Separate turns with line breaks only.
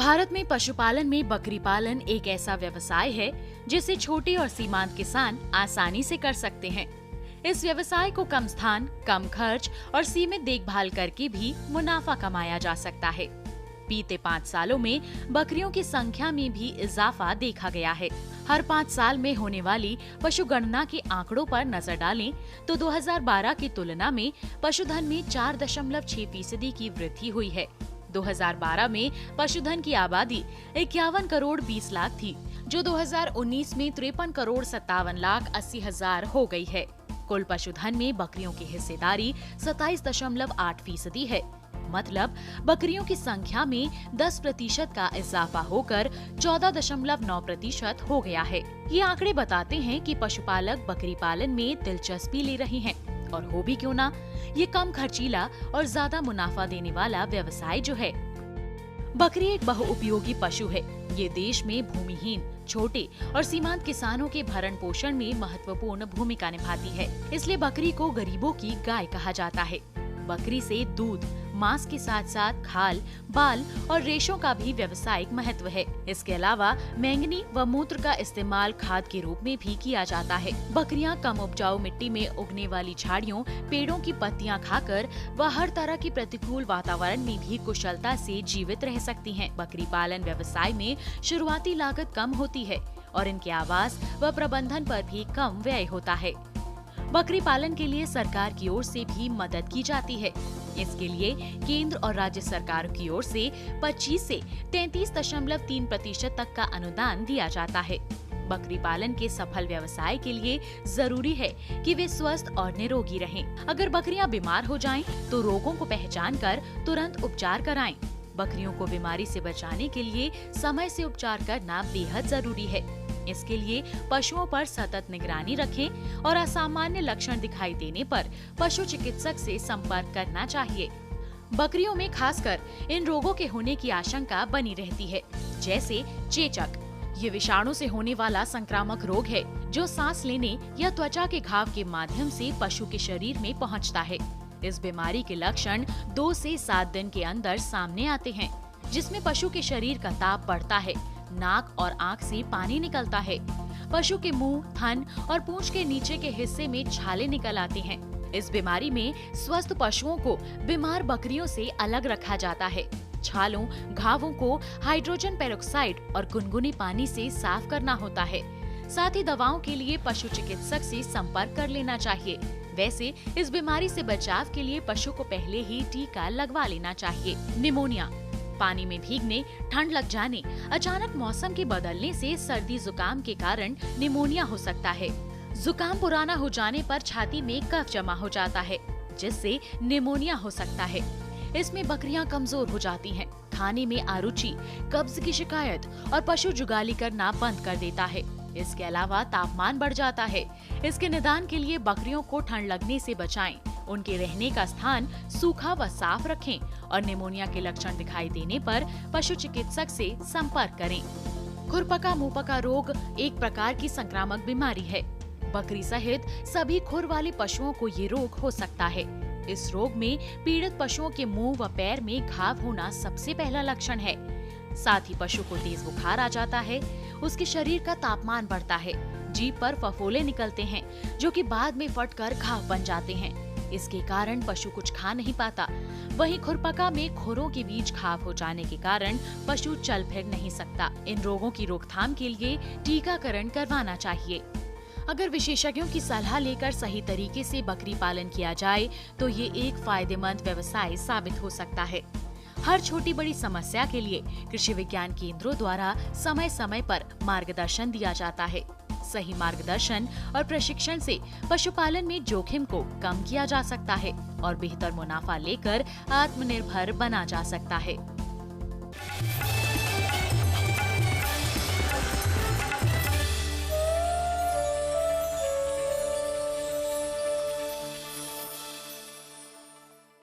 भारत में पशुपालन में बकरी पालन एक ऐसा व्यवसाय है जिसे छोटे और सीमांत किसान आसानी से कर सकते हैं। इस व्यवसाय को कम स्थान, कम खर्च और सीमित देखभाल करके भी मुनाफा कमाया जा सकता है। बीते 5 सालों में बकरियों की संख्या में भी इजाफा देखा गया है। हर 5 साल में होने वाली पशु गणना के आंकड़ों पर नजर डालें तो 2012 की तुलना में पशुधन में 4.6% की वृद्धि हुई है। 2012 में पशुधन की आबादी 51 करोड़ 20 लाख थी, जो 2019 में 53 करोड़ 57 लाख 80 हजार हो गई है। कुल पशुधन में बकरियों की हिस्सेदारी 27.8% है। मतलब बकरियों की संख्या में 10% का इजाफा होकर 14.9% हो गया है। ये आंकड़े बताते हैं कि पशुपालक बकरी पालन में दिलचस्पी ले रहे हैं, और हो भी क्यों ना, ये कम खर्चीला और ज्यादा मुनाफा देने वाला व्यवसाय जो है। बकरी एक बहुउपयोगी पशु है। ये देश में भूमिहीन, छोटे और सीमांत किसानों के भरण पोषण में महत्वपूर्ण भूमिका निभाती है। इसलिए बकरी को गरीबों की गाय कहा जाता है। बकरी से दूध, मांस के साथ साथ खाल, बाल और रेशों का भी व्यावसायिक महत्व है। इसके अलावा मैंगनी व मूत्र का इस्तेमाल खाद के रूप में भी किया जाता है। बकरियां कम उपजाऊ मिट्टी में उगने वाली झाड़ियों, पेड़ों की पत्तियां खाकर व हर तरह की प्रतिकूल वातावरण में भी कुशलता से जीवित रह सकती हैं। बकरी पालन व्यवसाय में शुरुआती लागत कम होती है और इनके आवास व प्रबंधन पर भी कम व्यय होता है। बकरी पालन के लिए सरकार की ओर से भी मदद की जाती है। इसके लिए केंद्र और राज्य सरकारों की ओर से 25 से 33.3% तक का अनुदान दिया जाता है। बकरी पालन के सफल व्यवसाय के लिए जरूरी है कि वे स्वस्थ और निरोगी रहें। अगर बकरियां बीमार हो जाएं, तो रोगों को पहचान कर तुरंत उपचार कराएं। बकरियों को बीमारी से बचाने के लिए समय से उपचार करना बेहद जरूरी है। इसके लिए पशुओं पर सतत निगरानी रखें और असामान्य लक्षण दिखाई देने पर पशु चिकित्सक से संपर्क करना चाहिए। बकरियों में खासकर इन रोगों के होने की आशंका बनी रहती है, जैसे चेचक। ये विषाणु से होने वाला संक्रामक रोग है जो सांस लेने या त्वचा के घाव के माध्यम से पशु के शरीर में पहुंचता है। इस बीमारी के लक्षण 2 से 7 दिन के अंदर सामने आते हैं, जिसमें पशु के शरीर का ताप बढ़ता है, नाक और आंख से पानी निकलता है। पशु के मुंह, थन और पूंछ के नीचे के हिस्से में छाले निकल आते हैं। इस बीमारी में स्वस्थ पशुओं को बीमार बकरियों से अलग रखा जाता है। छालों, घावों को हाइड्रोजन पेरोक्साइड और गुनगुनी पानी से साफ करना होता है। साथ ही दवाओं के लिए पशु चिकित्सक से संपर्क कर लेना चाहिए। वैसे इस बीमारी से बचाव के लिए पशु को पहले ही टीका लगवा लेना चाहिए। निमोनिया, पानी में भीगने, ठंड लग जाने, अचानक मौसम के बदलने से सर्दी जुकाम के कारण निमोनिया हो सकता है। जुकाम पुराना हो जाने पर छाती में कफ जमा हो जाता है, जिससे निमोनिया हो सकता है। इसमें बकरियां कमजोर हो जाती हैं, खाने में अरुचि, कब्ज की शिकायत और पशु जुगाली करना बंद कर देता है। इसके अलावा तापमान बढ़ जाता है। इसके निदान के लिए बकरियों को ठंड लगने से बचाएं, उनके रहने का स्थान सूखा व साफ रखें और निमोनिया के लक्षण दिखाई देने पर पशु चिकित्सक से संपर्क करें। खुरपका मुंहपका रोग एक प्रकार की संक्रामक बीमारी है। बकरी सहित सभी खुर वाले पशुओं को ये रोग हो सकता है। इस रोग में पीड़ित पशुओं के मुंह व पैर में घाव होना सबसे पहला लक्षण है। साथ ही पशु को तेज बुखार आ जाता है, उसके शरीर का तापमान बढ़ता है, जीभ पर फफोले निकलते हैं जो कि बाद में फटकर घाव बन जाते हैं। इसके कारण पशु कुछ खा नहीं पाता। वहीं खुरपका में खुरों के बीच घाव हो जाने के कारण पशु चल फिर नहीं सकता। इन रोगों की रोकथाम के लिए टीकाकरण करवाना चाहिए। अगर विशेषज्ञों की सलाह लेकर सही तरीके से बकरी पालन किया जाए तो ये एक फायदेमंद व्यवसाय साबित हो सकता है। हर छोटी बड़ी समस्या के लिए कृषि विज्ञान केंद्रों द्वारा समय समय पर मार्गदर्शन दिया जाता है। सही मार्गदर्शन और प्रशिक्षण से पशुपालन में जोखिम को कम किया जा सकता है और बेहतर मुनाफा लेकर आत्मनिर्भर बना जा सकता है।